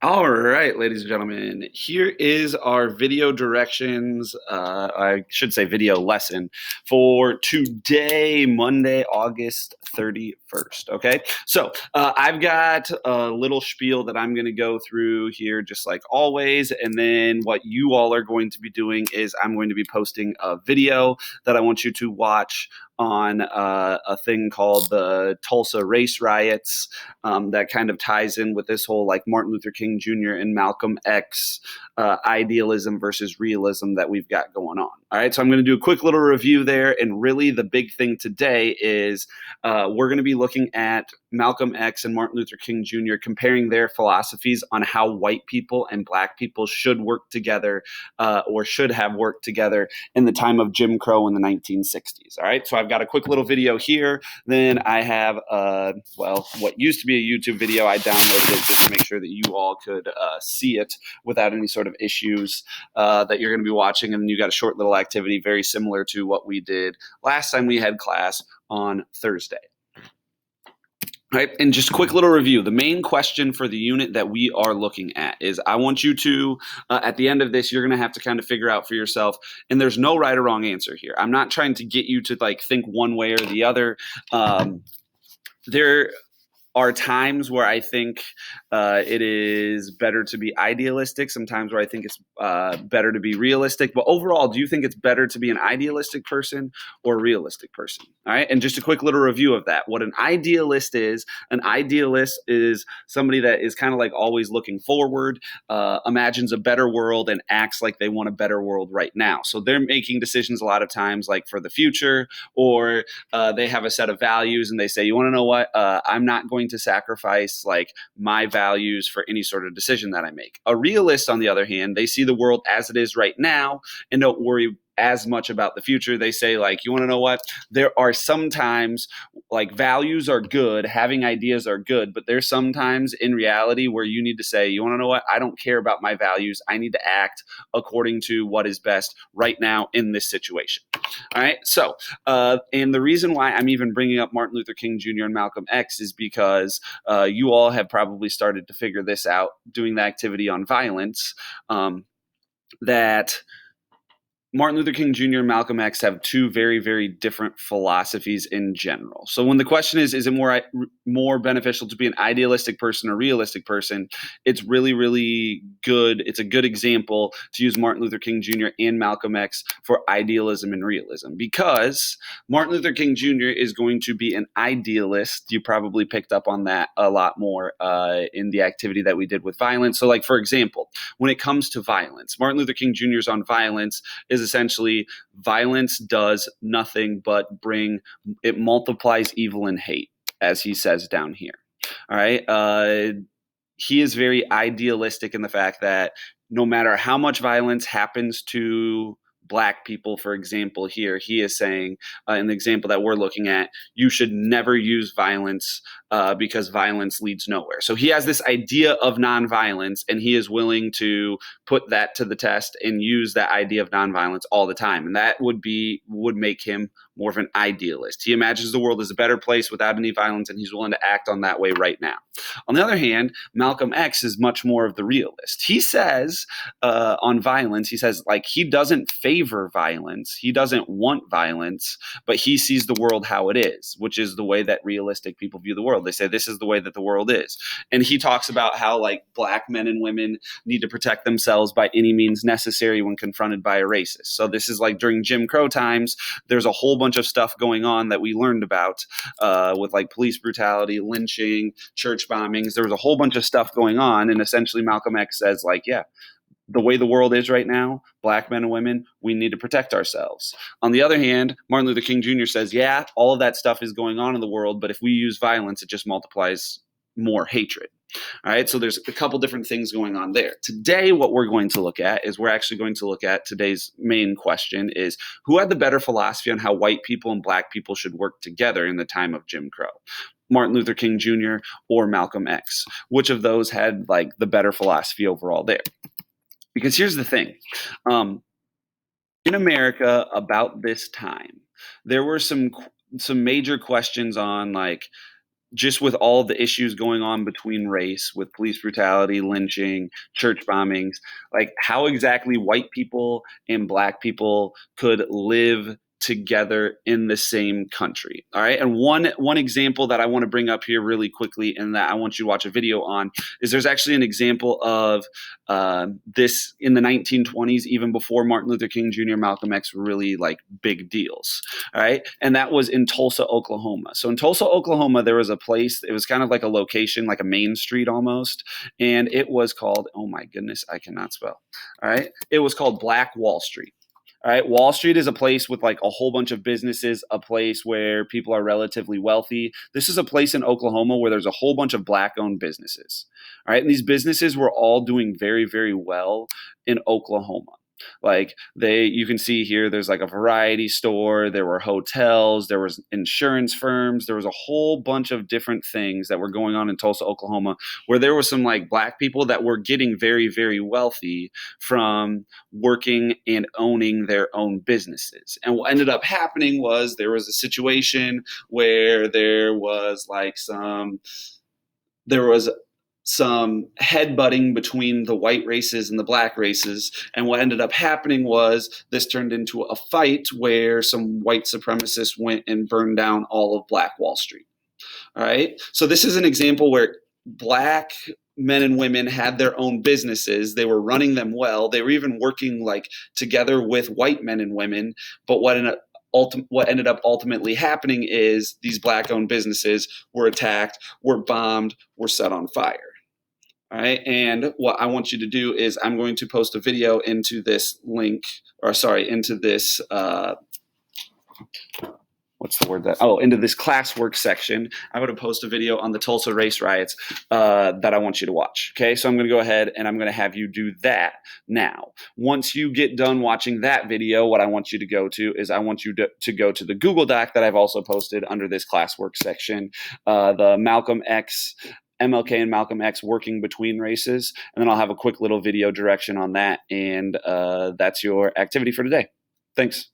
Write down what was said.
All right, ladies and gentlemen, here is our video directions. I should say video lesson for today, Monday, August 31st. Okay, so I've got a little spiel that I'm going to go through here, just like always. And then what you all are going to be doing is I'm going to be posting a video that I want you to watch on a thing called the Tulsa Race Riots that kind of ties in with this whole like Martin Luther King Jr. and Malcolm X idealism versus realism that we've got going on. All right, so I'm going to do a quick little review there. And really, the big thing today is we're going to be looking at Malcolm X and Martin Luther King Jr., comparing their philosophies on how white people and black people should work together or should have worked together in the time of Jim Crow in the 1960s. All right, so I've got a quick little video here. Then I have, what used to be a YouTube video. I downloaded it just to make sure that you all could see it without any sort of issues that you're going to be watching. And then you got a short little activity very similar to what we did last time we had class on Thursday. All right, and just a quick little review. The main question for the unit that we are looking at is I want you to, at the end of this, you're going to have to kind of figure out for yourself, and there's no right or wrong answer here. I'm not trying to get you to like think one way or the other. There are times where I think it is better to be idealistic, sometimes where I think it's better to be realistic. But overall, do you think it's better to be an idealistic person or a realistic person? All right. And just a quick little review of that. What an idealist is somebody that is kind of like always looking forward, imagines a better world, and acts like they want a better world right now. So they're making decisions a lot of times like for the future, or they have a set of values and they say, you want to know what? I'm not going to sacrifice like my values for any sort of decision that I make. A realist, on the other hand, they see the world as it is right now and don't worry as much about the future. They say, like, you want to know what? There are sometimes like values are good, having ideas are good, but there's sometimes in reality where you need to say, you want to know what? I don't care about my values. I need to act according to what is best right now in this situation. All right. So, and the reason why I'm even bringing up Martin Luther King Jr. and Malcolm X is because you all have probably started to figure this out doing the activity on violence, that Martin Luther King Jr. and Malcolm X have two very, very different philosophies in general. So when the question is it more beneficial to be an idealistic person or realistic person, it's really, really good. It's a good example to use Martin Luther King Jr. and Malcolm X for idealism and realism, because Martin Luther King Jr. is going to be an idealist. You probably picked up on that a lot more in the activity that we did with violence. So like, for example, when it comes to violence, Martin Luther King Jr.'s on violence is essentially violence does nothing but it multiplies evil and hate, as he says down here. All right. He is very idealistic in the fact that no matter how much violence happens to Black people, for example, here, he is saying, in the example that we're looking at, you should never use violence because violence leads nowhere. So he has this idea of nonviolence, and he is willing to put that to the test and use that idea of nonviolence all the time. And that would make him more of an idealist. He imagines the world as a better place without any violence, and he's willing to act on that way right now. On the other hand, Malcolm X is much more of the realist. He says on violence, he says like he doesn't favor violence. He doesn't want violence, but he sees the world how it is, which is the way that realistic people view the world. They say this is the way that the world is. And he talks about how like Black men and women need to protect themselves by any means necessary when confronted by a racist. So this is like during Jim Crow times, there's a whole bunch of stuff going on that we learned about with like police brutality, lynching, church bombings. There was a whole bunch of stuff going on. And essentially Malcolm X says like, yeah, the way the world is right now, Black men and women, we need to protect ourselves. On the other hand, Martin Luther King Jr. says, yeah, all of that stuff is going on in the world, but if we use violence, it just multiplies more hatred. All right, so there's a couple different things going on there. Today, what we're going to look at is we're actually going to look at today's main question is who had the better philosophy on how white people and Black people should work together in the time of Jim Crow? Martin Luther King Jr. or Malcolm X? Which of those had like the better philosophy overall there? Because here's the thing. In America about this time, there were some major questions on like just with all the issues going on between race, with police brutality, lynching, church bombings, like how exactly white people and black people could live together in the same country. All right. And one example that I want to bring up here really quickly, and that I want you to watch a video on, is there's actually an example of this in the 1920s, even before Martin Luther King Jr., Malcolm X were really like big deals. All right. And that was in Tulsa, Oklahoma. So in Tulsa, Oklahoma, there was a place, it was kind of like a location, like a main street almost. And it was called, oh my goodness, I cannot spell. All right. It was called Black Wall Street. All right. Wall Street is a place with like a whole bunch of businesses, a place where people are relatively wealthy. This is a place in Oklahoma where there's a whole bunch of black owned businesses. All right. And these businesses were all doing very, very well in Oklahoma. Like you can see here, there's like a variety store, there were hotels, there was insurance firms, there was a whole bunch of different things that were going on in Tulsa, Oklahoma, where there were some like black people that were getting very, very wealthy from working and owning their own businesses. And what ended up happening was there was a situation where there was some headbutting between the white races and the black races. And what ended up happening was this turned into a fight where some white supremacists went and burned down all of Black Wall Street. All right. So this is an example where black men and women had their own businesses. They were running them well. They were even working like together with white men and women. But what ended up ultimately happening is these black owned businesses were attacked, were bombed, were set on fire. All right. And what I want you to do is I'm going to post a video into this link, or sorry, into this, into this classwork section. I'm going to post a video on the Tulsa race riots that I want you to watch. Okay. So I'm going to go ahead and I'm going to have you do that now. Once you get done watching that video, what I want you to go to is I want you to go to the Google Doc that I've also posted under this classwork section, the MLK and Malcolm X working between races. And then I'll have a quick little video direction on that. And that's your activity for today. Thanks.